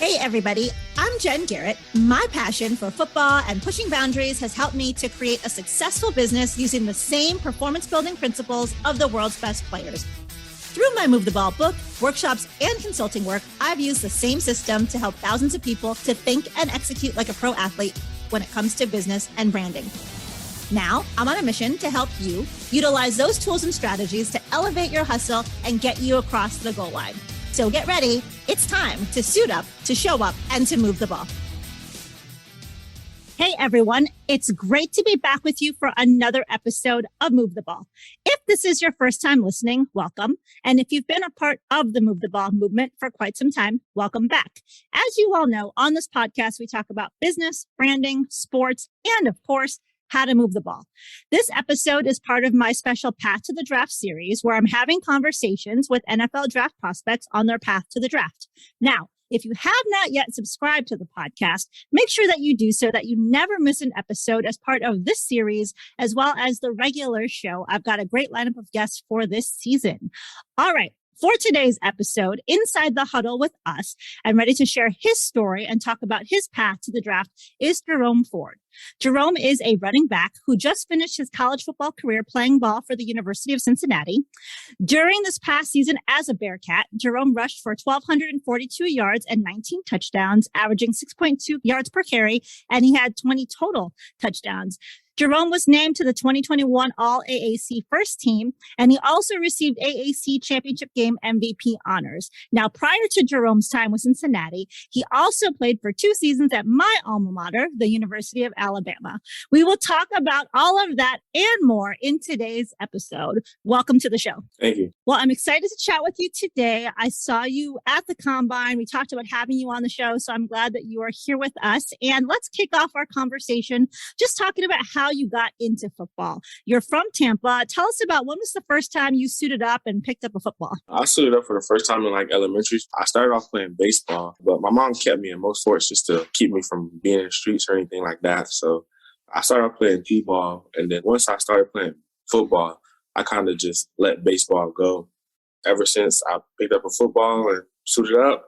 Hey everybody, I'm Jen Garrett. My passion for football and pushing boundaries has helped me to create a successful business using the same performance building principles of the world's best players. Through my Move the Ball book, workshops, and consulting work, I've used the same system to help thousands of people to think and execute like a pro athlete when it comes to business and branding. Now, I'm on a mission to help you utilize those tools and strategies to elevate your hustle and get you across the goal line. So get ready. It's time to suit up, to show up, and to move the ball. Hey, everyone. It's great to be back with you for another episode of Move the Ball. If this is your first time listening, welcome. And if you've been a part of the Move the Ball movement for quite some time, welcome back. As you all know, on this podcast, we talk about business, branding, sports, and of course, how to move the ball. This episode is part of my special Path to the Draft series, where I'm having conversations with NFL draft prospects on their path to the draft. Now, if you have not yet subscribed to the podcast, make sure that you do so that you never miss an episode as part of this series, as well as the regular show. I've got a great lineup of guests for this season. All right. For today's episode, Inside the Huddle with us, and ready to share his story and talk about his path to the draft is Jerome Ford. Jerome is a running back who just finished his college football career playing ball for the University of Cincinnati. During this past season as a Bearcat, Jerome rushed for 1,242 yards and 19 touchdowns, averaging 6.2 yards per carry, and he had 20 total touchdowns. Jerome was named to the 2021 All-AAC First Team, and he also received AAC Championship Game MVP honors. Now, prior to Jerome's time with Cincinnati, he also played for 2 seasons at my alma mater, the University of Alabama. We will talk about all of that and more in today's episode. Welcome to the show. Thank you. Well, I'm excited to chat with you today. I saw you at the Combine. We talked about having you on the show, so I'm glad that you are here with us. And let's kick off our conversation just talking about how you got into football. You're from Tampa. Tell us about when was the first time you suited up and picked up a football? I suited up for the first time in elementary. I started off playing baseball, but my mom kept me in most sports just to keep me from being in the streets or anything like that. So I started off playing t-ball, and then once I started playing football, I kind of just let baseball go. Ever since I picked up a football and suited up,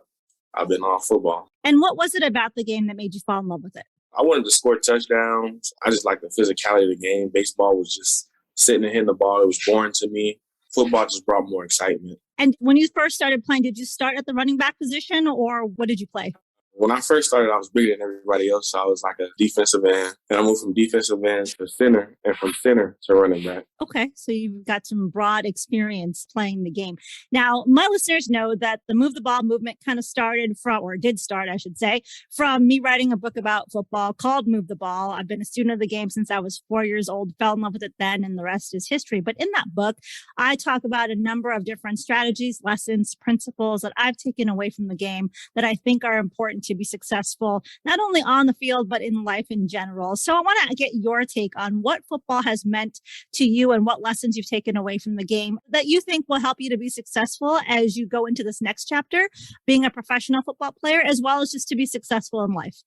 I've been on football. And what was it about the game that made you fall in love with it? I wanted to score touchdowns. I just like the physicality of the game. Baseball was just sitting and hitting the ball. It was boring to me. Football just brought more excitement. And when you first started playing, did you start at the running back position or what did you play? When I first started, I was bigger than everybody else. So I was like a defensive end. And I moved from defensive end to center and from center to running back. Okay. So you've got some broad experience playing the game. Now, my listeners know that the Move the Ball movement kind of started from, or did start, I should say, from me writing a book about football called Move the Ball. I've been a student of the game since I was 4 years old, fell in love with it then, and the rest is history. But in that book, I talk about a number of different strategies, lessons, principles that I've taken away from the game that I think are important to be successful, not only on the field, but in life in general. So I want to get your take on what football has meant to you and what lessons you've taken away from the game that you think will help you to be successful as you go into this next chapter, being a professional football player, as well as just to be successful in life.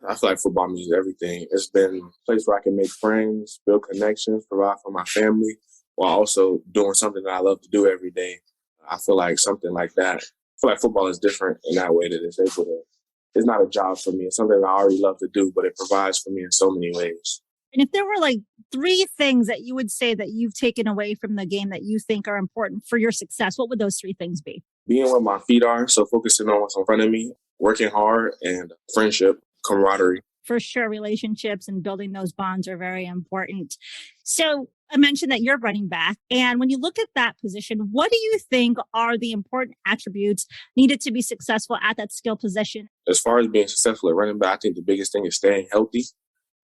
I feel like football means everything. It's been a place where I can make friends, build connections, provide for my family, while also doing something that I love to do every day. I feel like something like that. I feel like football is different in that way, that it's not a job for me. It's something I already love to do, but it provides for me in so many ways. And if there were 3 things that you would say that you've taken away from the game that you think are important for your success, what would those 3 things be? Being where my feet are, so focusing on what's in front of me, working hard, and friendship, camaraderie. For sure, relationships and building those bonds are very important. So I mentioned that you're running back. And when you look at that position, what do you think are the important attributes needed to be successful at that skill position? As far as being successful at running back, I think the biggest thing is staying healthy.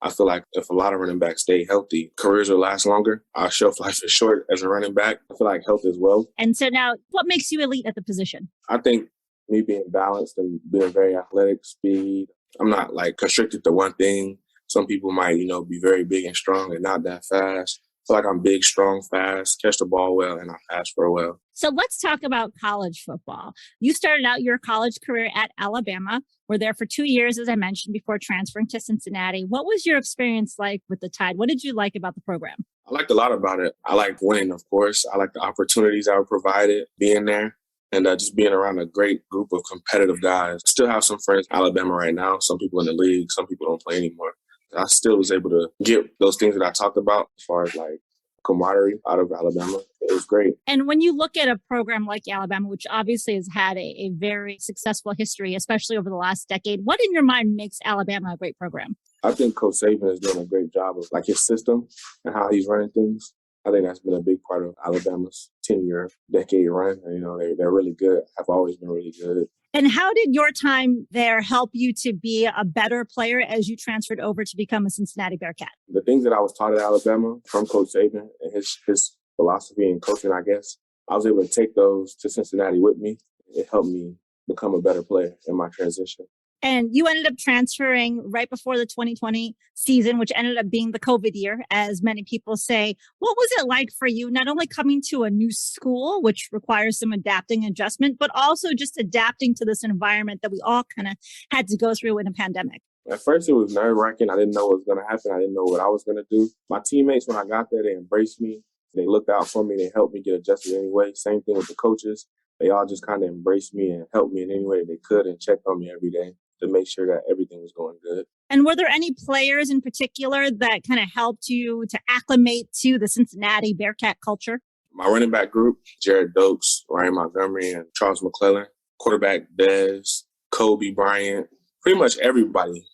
I feel like if a lot of running backs stay healthy, careers will last longer. Our shelf life is short as a running back. I feel like health as well. And so now, what makes you elite at the position? I think me being balanced and being very athletic, speed. I'm not constricted to one thing. Some people might, be very big and strong and not that fast. I feel like I'm big, strong, fast, catch the ball well, and I pass for well. So let's talk about college football. You started out your college career at Alabama. Were there for 2 years, as I mentioned, before transferring to Cincinnati. What was your experience like with the Tide? What did you like about the program? I liked a lot about it. I liked winning, of course. I liked the opportunities I was provided being there. and just being around a great group of competitive guys. Still have some friends in Alabama right now, some people in the league, some people don't play anymore. I still was able to get those things that I talked about as far as like camaraderie out of Alabama. It was great. And when you look at a program like Alabama, which obviously has had a very successful history, especially over the last decade, what in your mind makes Alabama a great program? I think Coach Saban is doing a great job of like his system and how he's running things. I think that's been a big part of Alabama's 10-year decade run. And, they're really good, have always been really good. And how did your time there help you to be a better player as you transferred over to become a Cincinnati Bearcat? The things that I was taught at Alabama from Coach Saban and his philosophy and coaching, I guess, I was able to take those to Cincinnati with me. It helped me become a better player in my transition. And you ended up transferring right before the 2020 season, which ended up being the COVID year, as many people say. What was it like for you, not only coming to a new school, which requires some adapting and adjustment, but also just adapting to this environment that we all kind of had to go through in a pandemic? At first, it was nerve-wracking. I didn't know what was going to happen. I didn't know what I was going to do. My teammates, when I got there, they embraced me. They looked out for me. They helped me get adjusted anyway. Same thing with the coaches. They all just kind of embraced me and helped me in any way they could and checked on me every day to make sure that everything was going good. And were there any players in particular that kind of helped you to acclimate to the Cincinnati Bearcat culture? My running back group, Jared Dokes, Ryan Montgomery, and Charles McClellan. Quarterback, Dez, Kobe Bryant, pretty much everybody.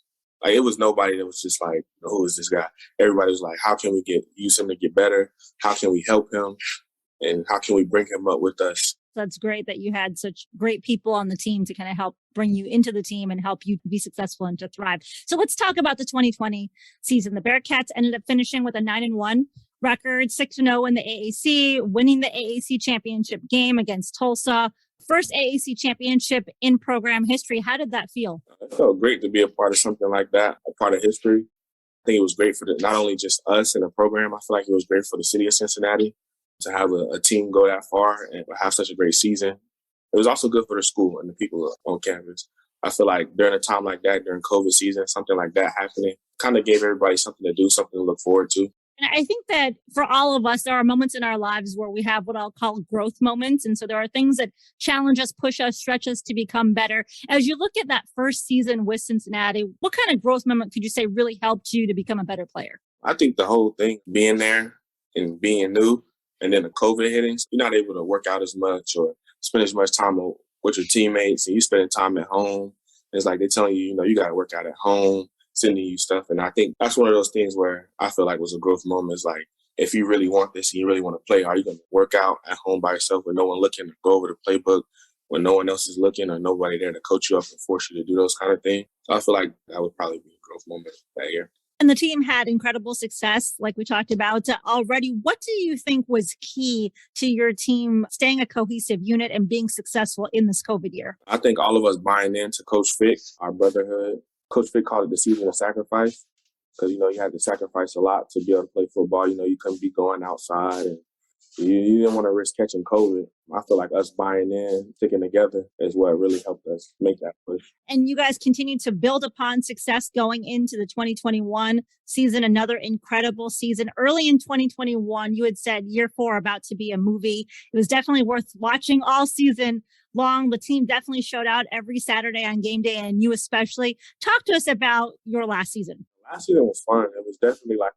Like, it was nobody that was just like, who is this guy? Everybody was like, how can we use him to get better? How can we help him? And how can we bring him up with us? That's great that you had such great people on the team to kind of help bring you into the team and help you to be successful and to thrive. So let's talk about the 2020 season. The Bearcats ended up finishing with a 9-1 record, 6-0 in the AAC, winning the AAC championship game against Tulsa. First AAC championship in program history. How did that feel? It felt great to be a part of something like that, a part of history. I think it was great for not only just us in the program, I feel like it was great for the city of Cincinnati to have a team go that far and have such a great season. It was also good for the school and the people on campus. I feel like during a time like that, during COVID season, something like that happening kind of gave everybody something to do, something to look forward to. And I think that for all of us, there are moments in our lives where we have what I'll call growth moments. And so there are things that challenge us, push us, stretch us to become better. As you look at that first season with Cincinnati, what kind of growth moment could you say really helped you to become a better player? I think the whole thing, being there and being new, and then the COVID hitting, you're not able to work out as much or spend as much time with your teammates, and you spending time at home. It's like they're telling you, you got to work out at home, sending you stuff. And I think that's one of those things where I feel like was a growth moment. Is like, if you really want this and you really want to play, are you going to work out at home by yourself with no one looking, go over the playbook when no one else is looking or nobody there to coach you up and force you to do those kind of things? So I feel like that would probably be a growth moment that year. And the team had incredible success, like we talked about already. What do you think was key to your team staying a cohesive unit and being successful in this COVID year? I think all of us buying into Coach Fick, our brotherhood. Coach Fick called it the season of sacrifice because, you had to sacrifice a lot to be able to play football. You couldn't be going outside and you didn't want to risk catching COVID. I feel like us buying in, sticking together is what really helped us make that push. And you guys continue to build upon success going into the 2021 season, another incredible season. Early in 2021, you had said year 4 about to be a movie. It was definitely worth watching all season long. The team definitely showed out every Saturday on game day, and you especially. Talk to us about your last season. Last season was fun. It was definitely like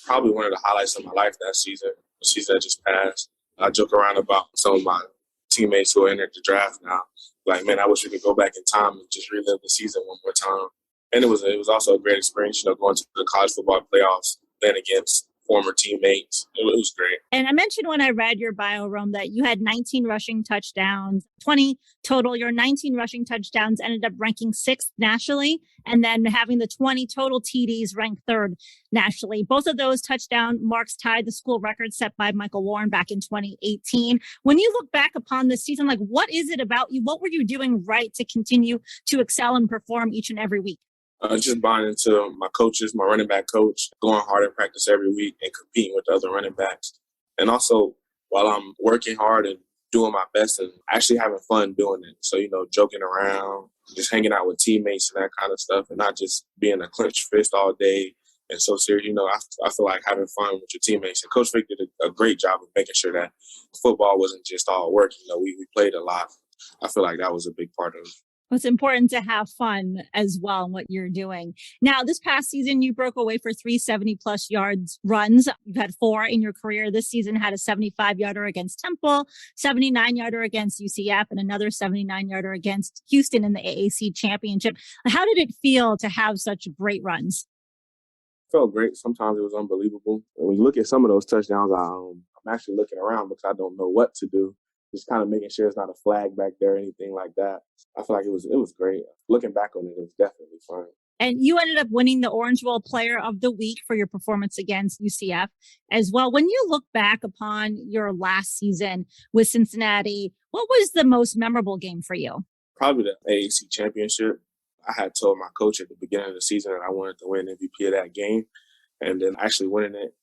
probably one of the highlights of my life that season, the season that just passed. I joke around about some of my teammates who are entered the draft now. Like, man, I wish we could go back in time and just relive the season one more time. And it was also a great experience, going to the college football playoffs, then against former teammates. It was great. And I mentioned when I read your bio, Rome, that you had 19 rushing touchdowns, 20 total. Your 19 rushing touchdowns ended up ranking 6th nationally, and then having the 20 total TDs ranked 3rd nationally. Both of those touchdown marks tied the school record set by Michael Warren back in 2018. When you look back upon this season, what is it about you? What were you doing right to continue to excel and perform each and every week? Just buying into my coaches, my running back coach, going hard in practice every week and competing with the other running backs. And also, while I'm working hard and doing my best and actually having fun doing it. So, joking around, just hanging out with teammates and that kind of stuff, and not just being a clenched fist all day and so serious. I feel like having fun with your teammates. And Coach Vic did a great job of making sure that football wasn't just all work. We played a lot. I feel like that was a big part of it. It's important to have fun as well in what you're doing. Now, this past season, you broke away for 370-plus yards runs. You've had 4 in your career. This season had a 75-yarder against Temple, 79-yarder against UCF, and another 79-yarder against Houston in the AAC championship. How did it feel to have such great runs? Felt great. Sometimes it was unbelievable. And when you look at some of those touchdowns, I'm actually looking around because I don't know what to do. Just kind of making sure it's not a flag back there or anything like that. I feel like it was great. Looking back on it, it was definitely fun. And you ended up winning the Orange Bowl Player of the Week for your performance against UCF as well. When you look back upon your last season with Cincinnati, what was the most memorable game for you? Probably the AAC championship. I had told my coach at the beginning of the season that I wanted to win MVP of that game. And then actually winning it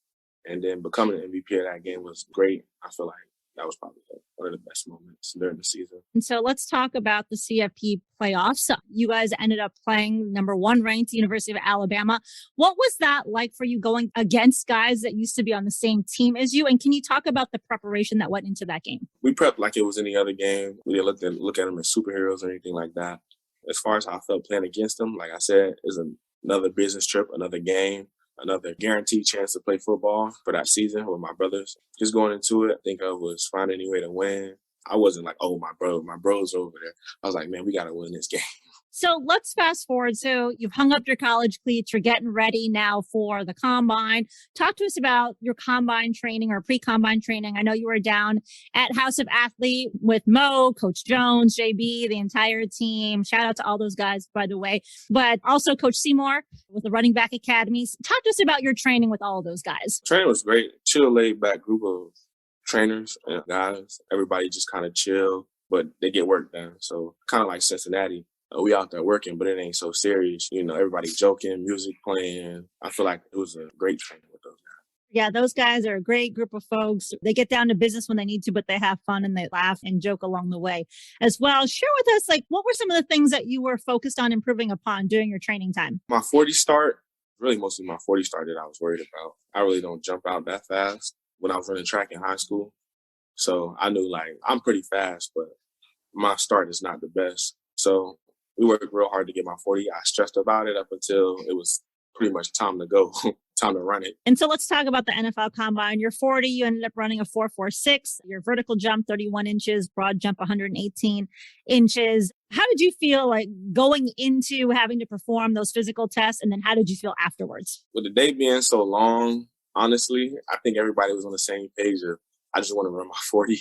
and then becoming an MVP of that game was great. I feel like that was probably one of the best moments during the season. And so let's talk about the CFP playoffs. You guys ended up playing number 1 ranked University of Alabama. What was that like for you going against guys that used to be on the same team as you? And can you talk about the preparation that went into that game? We prepped like it was any other game. We didn't look at them as superheroes or anything like that. As far as how I felt playing against them, like I said, it's another business trip, another game, another guaranteed chance to play football for that season with my brothers. Just going into it, I think I was finding any way to win. I wasn't like, oh, my bro's over there. I was like, man, we got to win this game. So let's fast forward. So you've hung up your college cleats. You're getting ready now for the combine. Talk to us about your combine training or pre-combine training. I know you were down at House of Athlete with Mo, Coach Jones, JB, the entire team. Shout out to all those guys, by the way. But also Coach Seymour with the Running Back Academies. Talk to us about your training with all of those guys. Training was great. Chill, laid back group of trainers and guys. Everybody just kind of chill, but they get work done. So kind of like Cincinnati. We out there working, but it ain't so serious. Everybody joking, music playing. I feel like it was a great training with those guys. Yeah, those guys are a great group of folks. They get down to business when they need to, but they have fun and they laugh and joke along the way as well. Share with us, what were some of the things that you were focused on improving upon during your training time? My 40 start, really mostly my 40 start that I was worried about. I really don't jump out that fast when I was running track in high school. So I knew I'm pretty fast, but my start is not the best. So we worked real hard to get my 40. I stressed about it up until it was pretty much time to go, time to run it. And so let's talk about the NFL Combine. Your 40, you ended up running a 4.46. Your vertical jump, 31 inches, broad jump, 118 inches. How did you feel like going into having to perform those physical tests? And then how did you feel afterwards? With the day being so long, honestly, I think everybody was on the same page of, I just want to run my 40.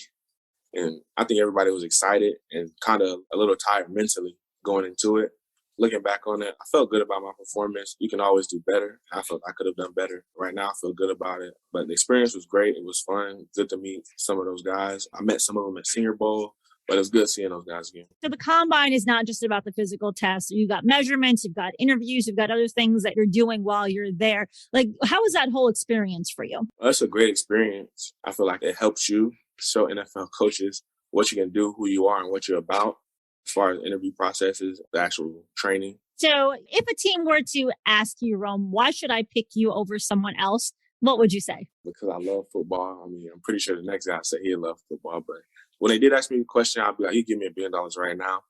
And I think everybody was excited and kind of a little tired mentally going into it. Looking back on it, I felt good about my performance. You can always do better. I felt I could have done better. Right now, I feel good about it. But the experience was great. It was fun. Good to meet some of those guys. I met some of them at Senior Bowl, but it was good seeing those guys again. So the Combine is not just about the physical tests. You've got measurements, you've got interviews, you've got other things that you're doing while you're there. How was that whole experience for you? Well, it's a great experience. I feel like it helps you show NFL coaches what you can do, who you are, and what you're about. As far as interview processes, the actual training. So if a team were to ask you, Rome, why should I pick you over someone else? What would you say? Because I love football. I'm pretty sure the next guy said he loved football. But when they did ask me the question, I'd be like, you give me $1 billion right now.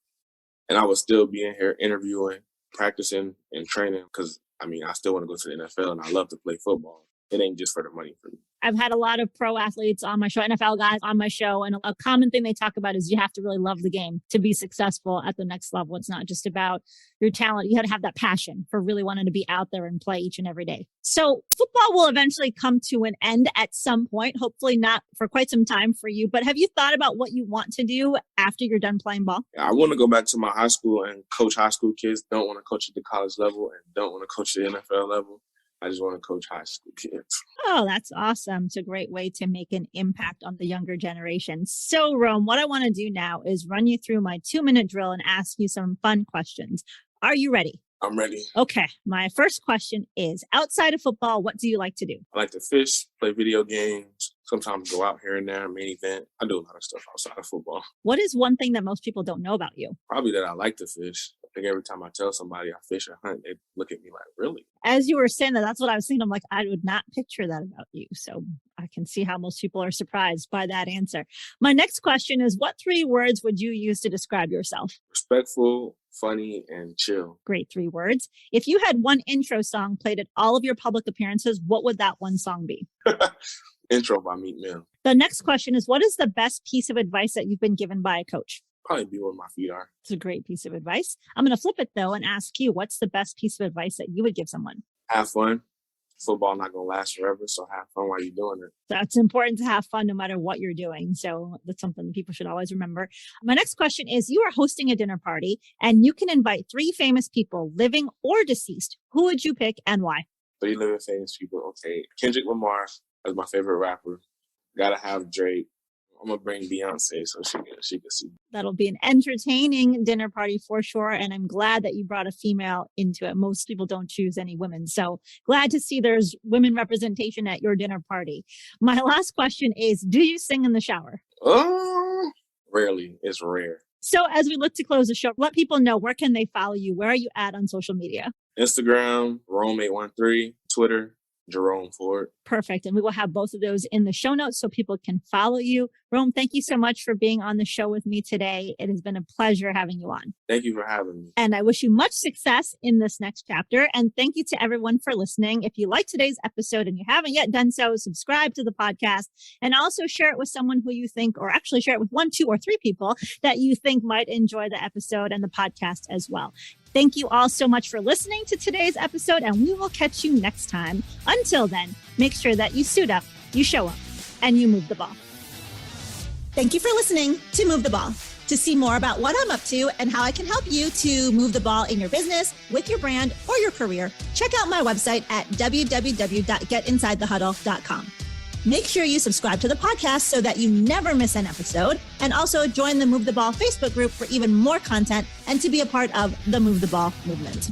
And I would still be in here interviewing, practicing, and training because, I still want to go to the NFL and I love to play football. It ain't just for the money for me. I've had a lot of pro athletes on my show, NFL guys on my show, and a common thing they talk about is you have to really love the game to be successful at the next level. It's not just about your talent. You got to have that passion for really wanting to be out there and play each and every day. So football will eventually come to an end at some point, hopefully not for quite some time for you. But have you thought about what you want to do after you're done playing ball? I want to go back to my high school and coach high school kids. Don't want to coach at the college level and don't want to coach at the NFL level. I just want to coach high school kids. Oh, that's awesome. It's a great way to make an impact on the younger generation. So, Rome, what I want to do now is run you through my 2-minute drill and ask you some fun questions. Are you ready? I'm ready. Okay. My first question is, outside of football, what do you like to do? I like to fish, play video games, sometimes go out here and there, main event. I do a lot of stuff outside of football. What is one thing that most people don't know about you? Probably that I like to fish. think every time I tell somebody I fish or hunt, they look at me like, really? As you were saying that, that's what I was thinking. I'm like, I would not picture that about you. So I can see how most people are surprised by that answer. My next question is, what 3 words would you use to describe yourself? Respectful, funny, and chill. Great 3 words. If you had one intro song played at all of your public appearances, what would that one song be? Intro by Meek Mill. The next question is, what is the best piece of advice that you've been given by a coach? Probably be where my feet are. It's a great piece of advice. I'm going to flip it though and ask you, what's the best piece of advice that you would give someone? Have fun. Football not going to last forever, so have fun while you're doing it. That's important to have fun no matter what you're doing. So that's something that people should always remember. My next question is, you are hosting a dinner party and you can invite 3 famous people, living or deceased. Who would you pick and why? 3 living famous people. Okay. Kendrick Lamar is my favorite rapper. Gotta have Drake. I'm going to bring Beyonce so she can see. That'll be an entertaining dinner party for sure. And I'm glad that you brought a female into it. Most people don't choose any women. So glad to see there's women representation at your dinner party. My last question is, do you sing in the shower? Rarely. It's rare. So as we look to close the show, let people know, where can they follow you? Where are you at on social media? Instagram, Rome813, Twitter, Jerome Ford. Perfect. And we will have both of those in the show notes so people can follow you. Rome, thank you so much for being on the show with me today. It has been a pleasure having you on. Thank you for having me. And I wish you much success in this next chapter. And thank you to everyone for listening. If you liked today's episode and you haven't yet done so, subscribe to the podcast and also share it with someone who you think, or actually share it with 1, 2, or 3 people that you think might enjoy the episode and the podcast as well. Thank you all so much for listening to today's episode, and we will catch you next time. Until then, make sure that you suit up, you show up, and you move the ball. Thank you for listening to Move the Ball. To see more about what I'm up to and how I can help you to move the ball in your business, with your brand, or your career, check out my website at www.getinsidethehuddle.com. Make sure you subscribe to the podcast so that you never miss an episode, and also join the Move the Ball Facebook group for even more content and to be a part of the Move the Ball movement.